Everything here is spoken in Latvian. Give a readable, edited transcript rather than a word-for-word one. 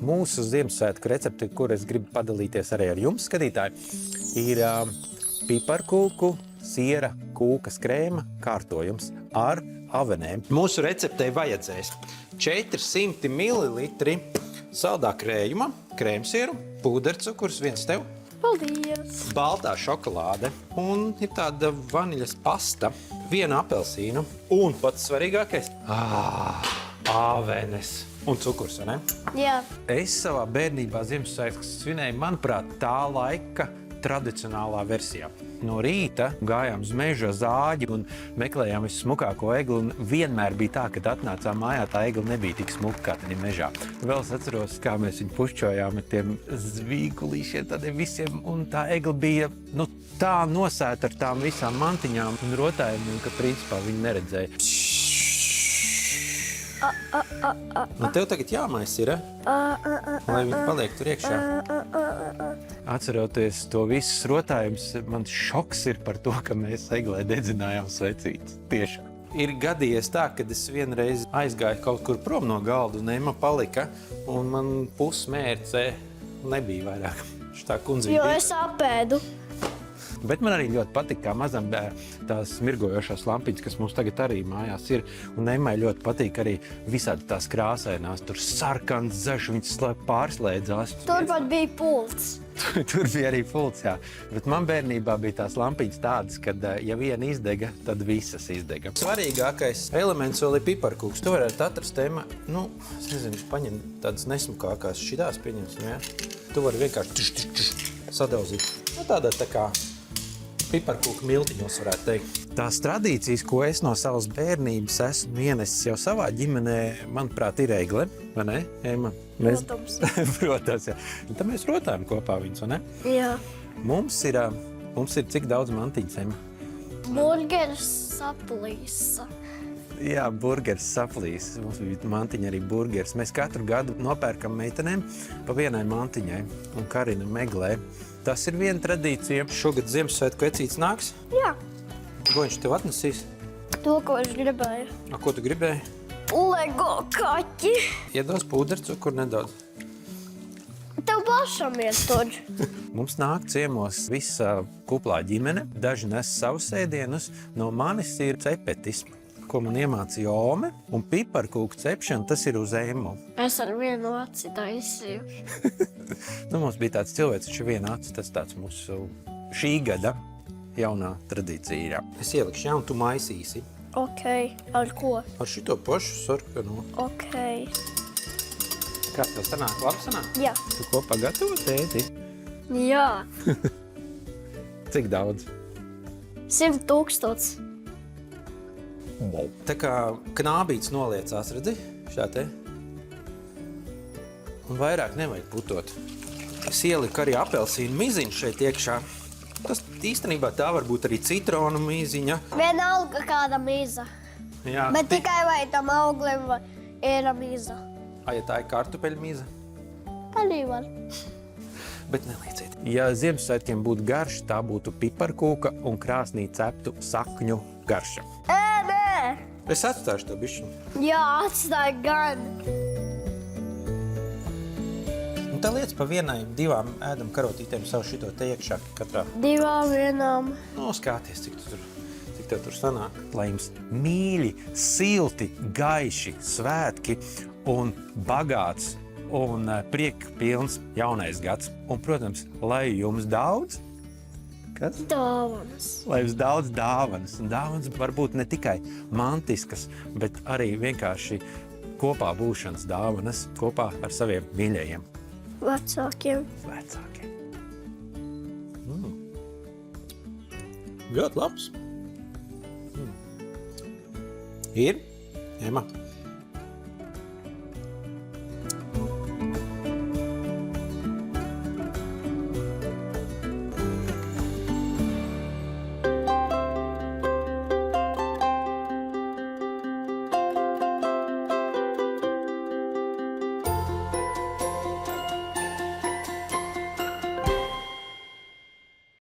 Mūsu Ziemassvētku recepte, kur es gribu padalīties arī ar jums, skatītāji, ir piparkūku, siera, kūkas krēma kārtojums ar avenēm. Mūsu receptei vajadzēs 400 ml saldā krējuma, krēmsieru, pūdercukurs, viens tev. Paldies! Baltā šokolāde un ir tāda vaniļas pasta, viena apelsīnu un pats svarīgākais avenes un cukurs, vai ne? Jā. Es savā bērnībā Ziemassvētkus svinēju, manuprāt, tā laika tradicionālā versijā. No rīta gājām uz meža zāģi un meklējām vissmukāko egli, un vienmēr bija tā, kad atnācām mājā, tā egli nebija tik smuka kā tajā mežā. Vēl es atceros, kā mēs viņu pušķojām ar tiem zvīgulīšiem, tādiem visiem, un tā egli bija, tā nosēta ar tām visām mantiņām un rotājumiem, ka principā viņi neredzēja. Un tev tagad jāmais ir, lai viņi paliek tur iekšā. Atceroties to visus rotājumus, man šoks ir par to, ka mēs eglē dedzinājām svecītes. Tieši. Ir gadījies tā, kad es vienreiz aizgāju kaut kur prom no galda un Ema palika, un man pusmērce nebija vairāk. Šitā kundzība. Jo es apēdu. Bet man arī ļoti patīk, kā mazam tās mirgojošās lampiņas, kas mums tagad arī mājās ir. Un Emmai ļoti patīk arī visādi tās krāsainās, tur sarkans, zaļš, viņas pārslēdzās. Tur pat bija pults. Tur bija arī pults, jā. Bet man bērnībā bija tās lampiņas tādas, kad ja viena izdega, tad visas izdega. Svarīgākais elements vēl ir piparkūks. Tu varētu atrast, Emma, es nezinu, paņem tādas nesmukākās šitās pieņemsim, jā. Tu vari vienkārši sadauzīt. Tādā tā kā piparkūku miltiņos, varētu teikt. Tās tradīcijas, ko es no savas bērnības esmu ienesis jau savā ģimenē, manuprāt, ir egle, vai ne, Ema? Protams. Protams, jā. Un tad mēs rotājam kopā viņus, vai ne? Jā. Mums ir cik daudz mantiņas, Ema? Burgeris saplīsa. Jā, burgeris saplīs. Mums bija mantiņa arī burgeris. Mēs katru gadu nopērkam meitenēm pa vienai mantiņai un Karina meglē. Tas ir viena tradīcija. Šogad Ziemassvētku vecītis nāks? Jā. Ko viņš tev atnesīs? To, ko es gribēju. Ko tu gribēji? Lego kaķi. Iedos pūdercukuru nedaudz. Tev pašam iet tur. Mums nāk ciemos visa kuplā ģimene. Daži nes savus ēdienus. No manis ir cepetis, ko man iemācīja Ome, un piparkūku cepšana, tas ir uz Emmu. Es ar vienu aci taisīju. Mums bija tāds cilvēks, viņš ir viena acis, tas tāds mūsu šī gada jaunā tradīcija. Es ielikšu, un tu maisīsi. Ok, ar ko? Ar šito pašu sarkanu. Ok. Kā tev sanāk? Labi sanāk? Jā. Tu kopā gatavo tēti? Jā. Cik daudz? 100,000. Tā kā knābīts noliecās, redzi? Šā te. Un vairāk nevajag putot. Es ieliku arī apelsīnu miziņu šeit iekšā. Tas īstenībā tā var būt arī citronu miziņa. Vienalga kāda mīza. Jā. Bet tikai vai tam auglim ir mīza. Ja tā ir kartupeļu mīza? Arī var. Bet nelieciet. Ja Ziemassvētkiem būtu garša, tā būtu piparkūka un krāsnī ceptu sakņu garša. Nē! Es atstāšu to bišķiņu. Jā, atstāj gan. Un tā liec pa vienai, divām ēdam karotītēm savu šito te iekšā katrā. Divām vienām. Skāties, cik tev tur sanāk. Lai jums mīļi, silti, gaiši svētki un bagāts un prieka pilns jaunais gads. Un, protams, lai jums daudz... Kas? Dāvanas. Lai jums daudz dāvanas. Un dāvanas var būt ne tikai mantiskas, bet arī vienkārši kopā būšanas dāvanas kopā ar saviem mīļajiem. Vecākiem. Ļoti labs. Ir? Ema?